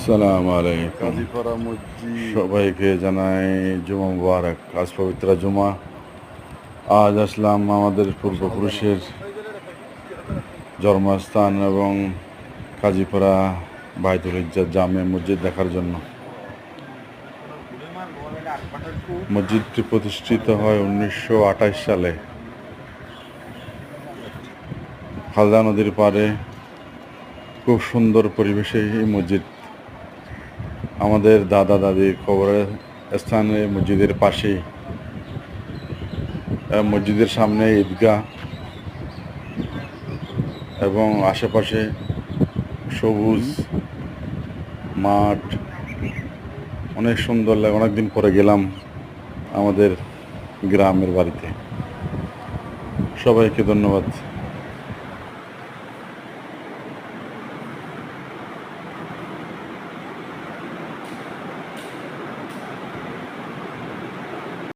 আসসালামু আলাইকুম কাজীপাড়া মসজিদ। সবাইকে জানাই জুমা মুবারক। আজ পবিত্র জুমা। আজ আসলাম আমাদের পূর্বপুরুষের জন্মস্থান এবং কাজীপাড়া বাইতুল ইজ্জত জামে মসজিদ দেখার জন্য। মসজিদটি প্রতিষ্ঠিত হয় 1928 সালে খালদা নদীর পাড়ে। খুব সুন্দর পরিবেশে এই মসজিদ। আমাদের দাদা দাদির কবরের স্থানে মসজিদের পাশেই, মসজিদের সামনে ঈদগাহ এবং আশেপাশে সবুজ মাঠ। অনেক সুন্দর লাগে। অনেকদিন পরে গেলাম আমাদের গ্রামের বাড়িতে। সবাইকে ধন্যবাদ।